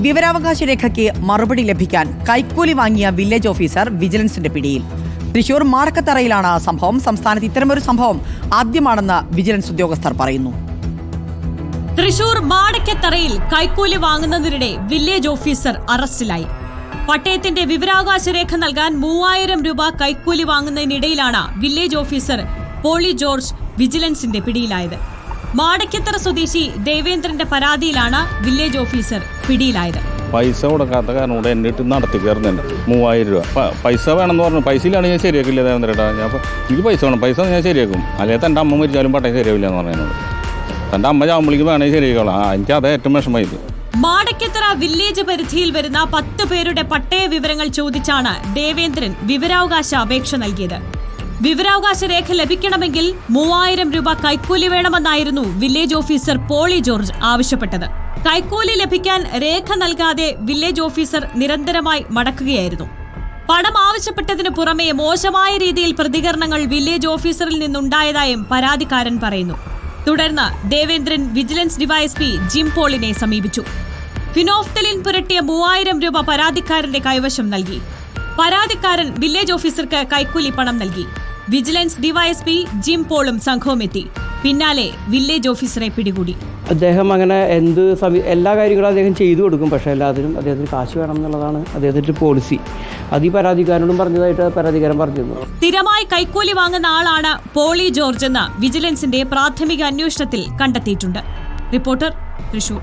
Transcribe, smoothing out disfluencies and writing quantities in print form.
വിവരാവകാശ രേഖയ്ക്ക് മറുപടി ലഭിക്കാൻ കൈക്കൂലി വാങ്ങിയ വില്ലേജ് ഓഫീസർ വിജിലൻസിന്റെ പിടിയിൽ. തൃശൂർ മാടക്കത്തറയിലാണ് സംഭവം. സംസ്ഥാനത്ത് ഇത്തരമൊരു സംഭവം ആദ്യമാണെന്ന് വിജിലൻസ് ഉദ്യോഗസ്ഥർ പറയുന്നു. തൃശൂർ മാടക്കത്തറയിൽ കൈക്കൂലി വാങ്ങുന്നതിനിടെ വില്ലേജ് ഓഫീസർ അറസ്റ്റിലായി. പട്ടയത്തിന്റെ വിവരാവകാശ രേഖ നൽകാൻ 3000 രൂപ കൈക്കൂലി വാങ്ങുന്നതിനിടയിലാണ് വില്ലേജ് ഓഫീസർ പോളി ജോർജ് വിജിലൻസിന്റെ പിടിയിലായത്. മാടക്കത്തറ സ്വദേശി ദേവേന്ദ്രന്റെ പരാതിയിലാണ് വില്ലേജ് ഓഫീസർ പിടിയിലായത്. പൈസ കൊടുക്കാത്ത കാരണം കൂടെ എന്നെ ഇട്ട് നടത്തി കയറുന്നുണ്ട്. 3000 രൂപ പൈസ വേണമെന്ന് പറഞ്ഞു. പൈസയിലാണ് ഞാൻ ശരിയാക്കില്ല ദേവേന്ദ്രേട്ടാ. ഞാൻ എനിക്ക് പൈസ വേണം, പൈസ ഞാൻ ശരിയാക്കും. അല്ലെങ്കിൽ തൻ്റെ അമ്മ മരിച്ചാലും പട്ടയം ശരിയാവില്ല എന്ന് പറഞ്ഞത്. തൻ്റെ അമ്മ ചാവുമ്പോഴേക്ക് വേണമെങ്കിൽ ശരിയാക്കോളാം. എനിക്ക് അത് ഏറ്റവും വിഷമമായത്. മാടക്കത്തറ വില്ലേജ് പരിധിയിൽ വരുന്ന 10 പേരുടെ പട്ടയ വിവരങ്ങൾ ചോദിച്ചാണ് ദേവേന്ദ്രൻ വിവരാവകാശ അപേക്ഷ നൽകിയത്. വിവരാവകാശ രേഖ ലഭിക്കണമെങ്കിൽ 3000 രൂപ കൈക്കൂലി വേണമെന്നായിരുന്നു വില്ലേജ് ഓഫീസർ പോളി ജോർജ് ആവശ്യപ്പെട്ടത്. കൈക്കൂലി ലഭിക്കാൻ രേഖ നൽകാതെ വില്ലേജ് ഓഫീസർ നിരന്തരമായി മടക്കുകയായിരുന്നു. പണം ആവശ്യപ്പെട്ടതിനു പുറമെ മോശമായ രീതിയിൽ പ്രതികരണങ്ങൾ വില്ലേജ് ഓഫീസറിൽ നിന്നുണ്ടായതായും പരാതിക്കാരൻ പറയുന്നു. തുടർന്ന് ദേവേന്ദ്രൻ വിജിലൻസ് ഡിവൈഎസ്പി ജിം പോളിനെ സമീപിച്ചു. ഫിനോഫ്തലിൻ പുരട്ടിയ 3000 രൂപ പരാതിക്കാരന്റെ കൈവശം നൽകി. പരാതിക്കാരൻ വില്ലേജ് ഓഫീസർക്ക് കൈക്കൂലി പണം നൽകി. വിജിലൻസ് ഡിവൈഎസ്പി ജിം പോളും സംഘവും എത്തി. പിന്നാലെ വില്ലേജ് ഓഫീസറെ പിടികൂടി. അദ്ദേഹം അങ്ങനെ എല്ലാ കാര്യങ്ങളും അദ്ദേഹം ചെയ്തു കൊടുക്കും. പക്ഷേ എല്ലാത്തിനും അദ്ദേഹത്തിന് കാശ് വേണം എന്നുള്ളതാണ് അദ്ദേഹത്തിൻ്റെ പോളിസി. അത് ഈ പരാതിക്കാരനോടും പറഞ്ഞതായിട്ട് പരാതിക്കാരൻ പറഞ്ഞിരുന്നു. സ്ഥിരമായി കൈക്കൂലി വാങ്ങുന്ന ആളാണ് പോളി ജോർജ് എന്ന് വിജിലൻസിന്റെ പ്രാഥമിക അന്വേഷണത്തിൽ കണ്ടെത്തിയിട്ടുണ്ട്. റിപ്പോർട്ടർ, തൃശൂർ.